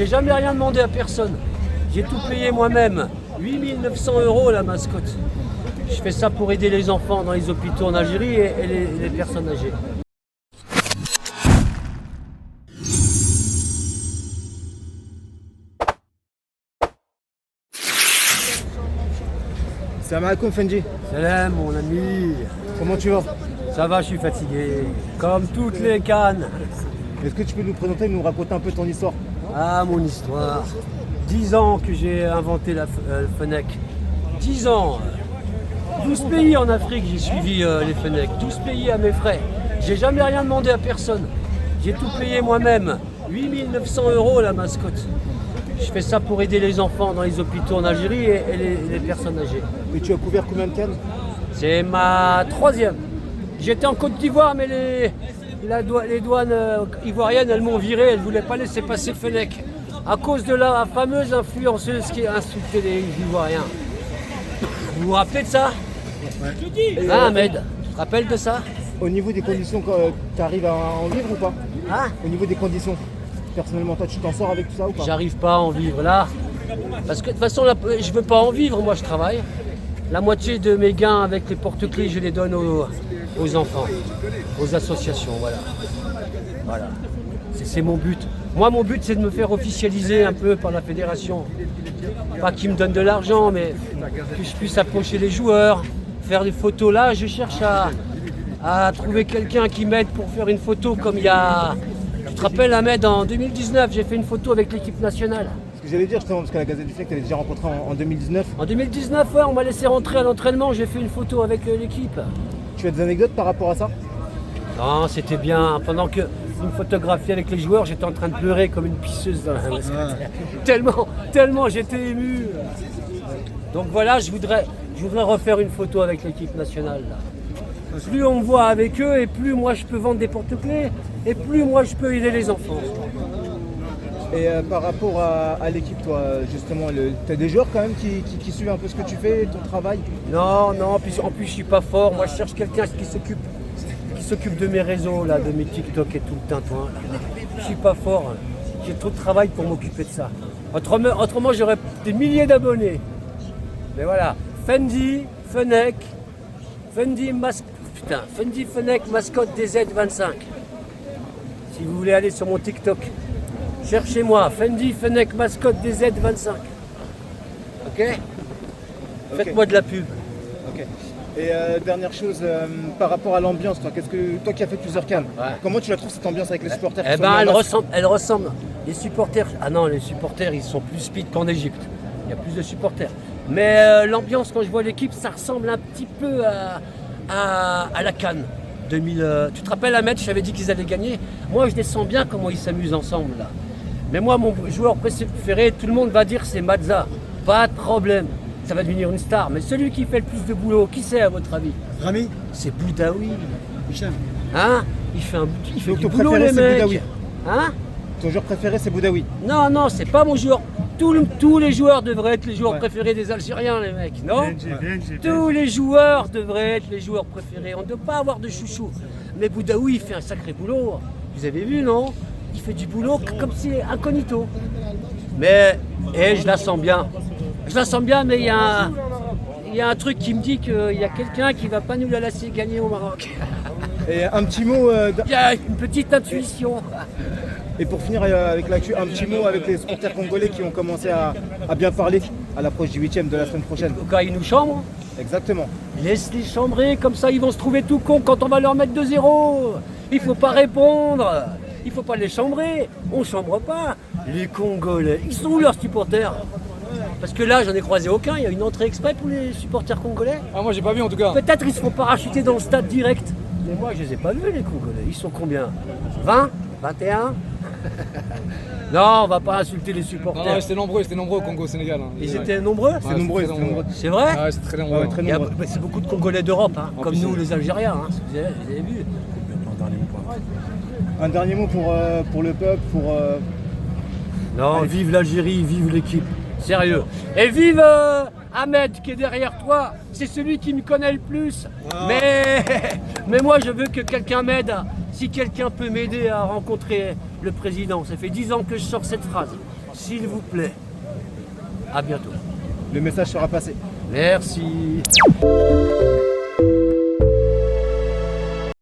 J'ai jamais rien demandé à personne. J'ai tout payé moi-même. 8 900 € la mascotte. Je fais ça pour aider les enfants dans les hôpitaux en Algérie et les personnes âgées. Salam alaikum Fendi. Salam mon ami. Comment tu vas? Ça va, je suis fatigué. Comme toutes les cannes. Est-ce que tu peux nous présenter, nous raconter un peu ton histoire? Ah, mon histoire. 10 ans que j'ai inventé la Fennec. 10 ans. 12 pays en Afrique, j'ai suivi les Fennec. 12 pays à mes frais. J'ai jamais rien demandé à personne. J'ai tout payé moi-même. 8 900 € la mascotte. Je fais ça pour aider les enfants dans les hôpitaux en Algérie et les personnes âgées. Et tu as couvert combien de cannes? C'est ma 3e. J'étais en Côte d'Ivoire, mais les douanes ivoiriennes, elles m'ont viré. Elles ne voulaient pas laisser passer Fennec. À cause de la fameuse influenceuse qui a insulté les Ivoiriens. Vous vous rappelez de ça? Ouais. Hein, Ahmed? Tu te rappelles de ça? Au niveau des conditions, tu arrives à en vivre ou pas? Hein? Au niveau des conditions, personnellement, toi, tu t'en sors avec tout ça ou pas? J'arrive pas à en vivre là. Parce que de toute façon, là, je veux pas en vivre, moi je travaille. La moitié de mes gains avec les porte-clés, je les donne aux enfants, aux associations, voilà. C'est mon but. Moi, mon but, c'est de me faire officialiser un peu par la fédération. Pas qu'ils me donnent de l'argent, mais que je puisse approcher les joueurs, faire des photos. Là, je cherche à trouver quelqu'un qui m'aide pour faire une photo comme il y a... Tu te rappelles, Ahmed, en 2019, j'ai fait une photo avec l'équipe nationale. Ce que j'allais dire justement, parce que la Gazette du Fennec, tu l'avais déjà rencontré en 2019. En 2019, ouais, on m'a laissé rentrer à l'entraînement, j'ai fait une photo avec l'équipe. Tu as des anecdotes par rapport à ça? Non, c'était bien. Pendant que une photographie avec les joueurs, j'étais en train de pleurer comme une pisseuse dans la mascotte. Tellement j'étais ému. Donc voilà, je voudrais refaire une photo avec l'équipe nationale. Là. Plus on me voit avec eux, et plus moi je peux vendre des porte-clés, et plus moi je peux aider les enfants. Et par rapport à l'équipe, toi, justement, tu as des joueurs quand même qui suivent un peu ce que tu fais, ton travail? Non, en plus je suis pas fort. Moi je cherche quelqu'un qui s'occupe de mes réseaux, là, de mes TikTok et tout le tintouin. Je suis pas fort. J'ai trop de travail pour m'occuper de ça. Autrement j'aurais des milliers d'abonnés. Mais voilà, Fendi Fennec mascotte DZ25. Si vous voulez aller sur mon TikTok, cherchez-moi, Fendi Fennec mascotte DZ25. Ok? Faites-moi de la pub. Ok. Et dernière chose, par rapport à l'ambiance, toi qui as fait plusieurs cannes, comment tu la trouves cette ambiance avec les supporters? Eh ben, elle ressemble. Les supporters, les supporters, ils sont plus speed qu'en Égypte. Il y a plus de supporters. Mais l'ambiance, quand je vois l'équipe, ça ressemble un petit peu à la CAN 2000. Tu te rappelles, Ahmed, je t'avais dit qu'ils allaient gagner. Moi, je les sens bien comment ils s'amusent ensemble là. Mais moi, mon joueur préféré, tout le monde va dire c'est Mazza. Pas de problème. Ça va devenir une star. Mais celui qui fait le plus de boulot, qui c'est à votre avis? Rami? C'est Boudaoui. Hichem. Hein? Il fait Donc du ton boulot, préféré, les c'est mecs. Boudaoui? Hein? Ton joueur préféré, c'est Boudaoui? Non, c'est pas mon joueur. Tous les joueurs devraient être les joueurs préférés des Algériens, les mecs, non? Tous les joueurs devraient être les joueurs préférés. On ne doit pas avoir de chouchou. Mais Boudaoui, il fait un sacré boulot. Vous avez vu, non? Il fait du boulot comme si incognito. Mais, je la sens bien. Je la sens bien, mais il y a un truc qui me dit qu'il y a quelqu'un qui va pas nous la laisser gagner au Maroc. Et un petit mot... Il y a une petite intuition. Et pour finir avec l'actu, un petit mot avec les supporters congolais qui ont commencé à bien parler à l'approche du 8e de la semaine prochaine. Quand ils nous chambrent, Exactement. laisse-les chambrer, comme ça ils vont se trouver tout cons quand on va leur mettre 2-0. Il faut pas répondre, il faut pas les chambrer, on chambre pas. Les Congolais, ils sont où leurs supporters? Parce que là j'en ai croisé aucun, il y a une entrée exprès pour les supporters congolais. Ah, moi j'ai pas vu en tout cas. Peut-être ils se font parachuter dans le stade direct. Mais moi je les ai pas vus les Congolais, ils sont combien? 20? 21? Non, on va pas insulter les supporters. Non, c'était nombreux au Congo, au Sénégal. Hein. Ils étaient nombreux? C'est nombreux, c'est nombreux. C'est vrai? Ah ouais, c'est très nombreux. Ouais, très nombreux. C'est beaucoup de Congolais d'Europe, hein, comme plus, nous les Algériens, hein, vous avez vu. Un dernier mot pour le peuple, Non, vive l'Algérie, vive l'équipe. Sérieux. Et vive Ahmed qui est derrière toi. C'est celui qui me connaît le plus. Mais moi, je veux que quelqu'un m'aide. Si quelqu'un peut m'aider à rencontrer le président. Ça fait 10 ans que je sors cette phrase. s'il vous plaît. À bientôt. Le message sera passé. Merci.